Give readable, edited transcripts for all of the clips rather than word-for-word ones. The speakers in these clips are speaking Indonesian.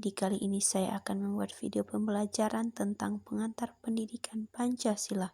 Jadi kali ini saya akan membuat video pembelajaran tentang pengantar pendidikan Pancasila.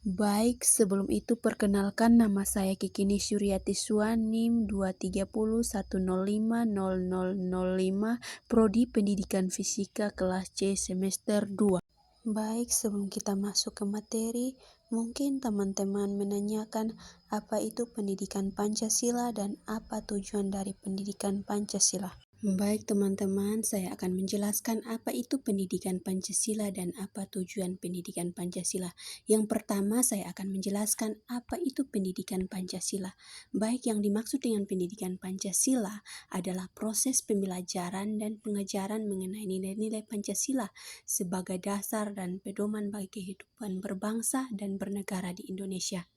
Baik, sebelum itu perkenalkan nama saya Kikini Suryati Suan, NIM 23010500005, Prodi Pendidikan Fisika kelas C semester 2. Baik, sebelum kita masuk ke materi, mungkin teman-teman menanyakan apa itu pendidikan Pancasila dan apa tujuan dari pendidikan Pancasila. Baik teman-teman, saya akan menjelaskan apa itu pendidikan Pancasila dan apa tujuan pendidikan Pancasila. Yang pertama, saya akan menjelaskan apa itu pendidikan Pancasila. Baik, yang dimaksud dengan pendidikan Pancasila adalah proses pembelajaran dan pengajaran mengenai nilai-nilai Pancasila sebagai dasar dan pedoman bagi kehidupan berbangsa dan bernegara di Indonesia.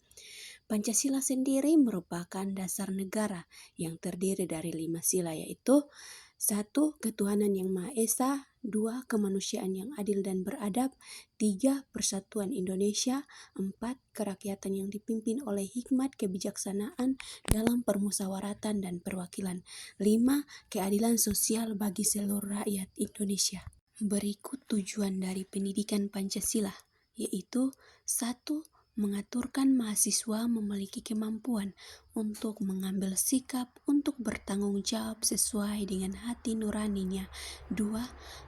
Pancasila sendiri merupakan dasar negara yang terdiri dari 5 sila, yaitu 1. Ketuhanan yang Maha Esa, 2. Kemanusiaan yang adil dan beradab, 3. Persatuan Indonesia, 4. Kerakyatan yang dipimpin oleh hikmat kebijaksanaan dalam permusyawaratan dan perwakilan, 5. Keadilan sosial bagi seluruh rakyat Indonesia. Berikut tujuan dari pendidikan Pancasila, yaitu 1. Mengaturkan mahasiswa memiliki kemampuan untuk mengambil sikap untuk bertanggung jawab sesuai dengan hati nuraninya. 2.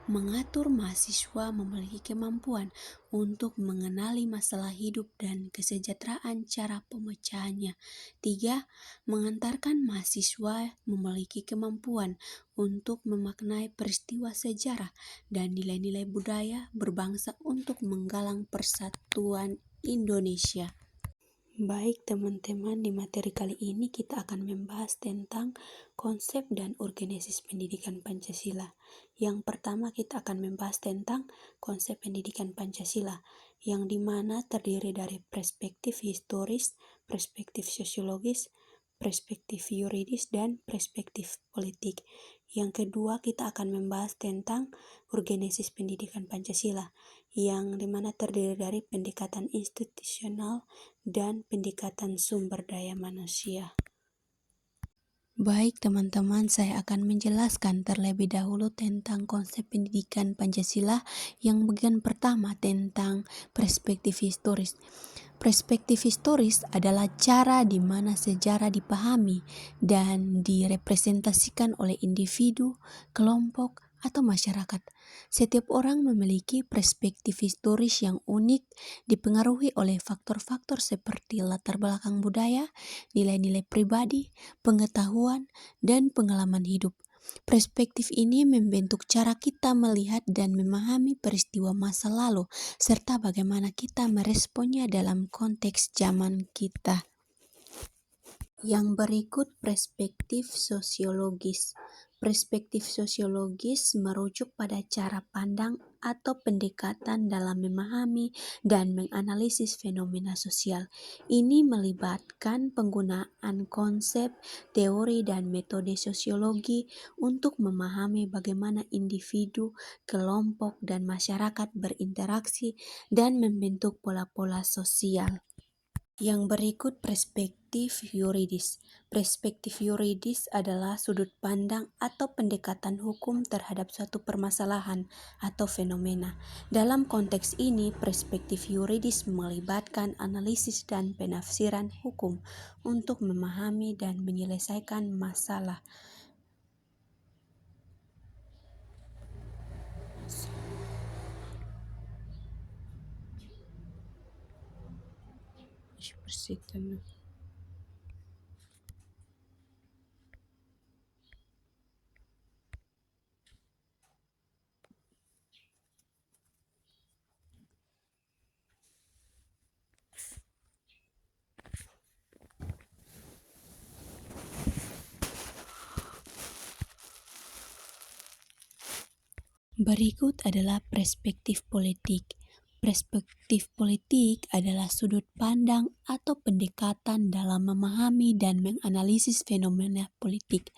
Mengatur mahasiswa memiliki kemampuan untuk mengenali masalah hidup dan kesejahteraan cara pemecahannya. 3. Mengantarkan mahasiswa memiliki kemampuan untuk memaknai peristiwa sejarah dan nilai-nilai budaya berbangsa untuk menggalang persatuan Indonesia. Baik teman-teman, di materi kali ini kita akan membahas tentang konsep dan organisasi pendidikan Pancasila. Yang pertama kita akan membahas tentang konsep pendidikan Pancasila, yang dimana terdiri dari perspektif historis, perspektif sosiologis, perspektif yuridis, dan perspektif politik. Yang kedua kita akan membahas tentang organisasi pendidikan Pancasila, yang dimana terdiri dari pendekatan institusional dan pendekatan sumber daya manusia. Baik teman-teman, saya akan menjelaskan terlebih dahulu tentang konsep pendidikan Pancasila. Yang bagian pertama tentang perspektif historis. Perspektif historis adalah cara di mana sejarah dipahami dan direpresentasikan oleh individu, kelompok, atau masyarakat. Setiap orang memiliki perspektif historis yang unik, dipengaruhi oleh faktor-faktor seperti latar belakang budaya, nilai-nilai pribadi, pengetahuan, dan pengalaman hidup. Perspektif ini membentuk cara kita melihat dan memahami peristiwa masa lalu, serta bagaimana kita meresponnya dalam konteks zaman kita. Yang berikut perspektif sosiologis. Perspektif sosiologis merujuk pada cara pandang atau pendekatan dalam memahami dan menganalisis fenomena sosial. Ini melibatkan penggunaan konsep, teori, dan metode sosiologi untuk memahami bagaimana individu, kelompok, dan masyarakat berinteraksi dan membentuk pola-pola sosial. Yang berikut perspektif yuridis. Perspektif yuridis adalah sudut pandang atau pendekatan hukum terhadap suatu permasalahan atau fenomena. Dalam konteks ini, perspektif yuridis melibatkan analisis dan penafsiran hukum untuk memahami dan menyelesaikan masalah. Berikut adalah perspektif politik. Perspektif politik adalah sudut pandang atau pendekatan dalam memahami dan menganalisis fenomena politik.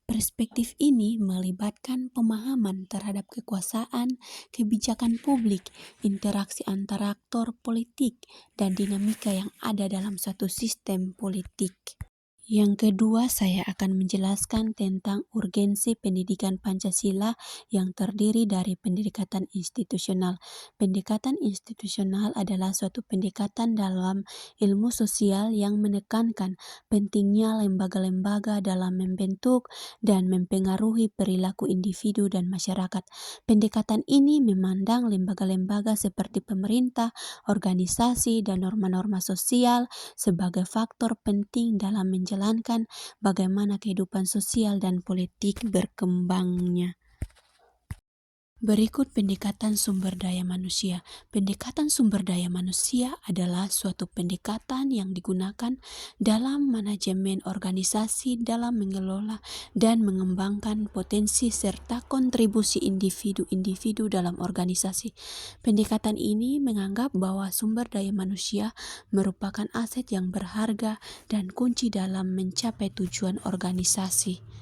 Perspektif ini melibatkan pemahaman terhadap kekuasaan, kebijakan publik, interaksi antara aktor politik, dan dinamika yang ada dalam suatu sistem politik. Yang kedua, saya akan menjelaskan tentang urgensi pendidikan Pancasila yang terdiri dari pendekatan institusional. Pendekatan institusional adalah suatu pendekatan dalam ilmu sosial yang menekankan pentingnya lembaga-lembaga dalam membentuk dan mempengaruhi perilaku individu dan masyarakat. Pendekatan ini memandang lembaga-lembaga seperti pemerintah, organisasi, dan norma-norma sosial sebagai faktor penting dalam menjalankan bagaimana kehidupan sosial dan politik berkembangnya. Berikut pendekatan sumber daya manusia. Pendekatan sumber daya manusia adalah suatu pendekatan yang digunakan dalam manajemen organisasi dalam mengelola dan mengembangkan potensi serta kontribusi individu-individu dalam organisasi. Pendekatan ini menganggap bahwa sumber daya manusia merupakan aset yang berharga dan kunci dalam mencapai tujuan organisasi.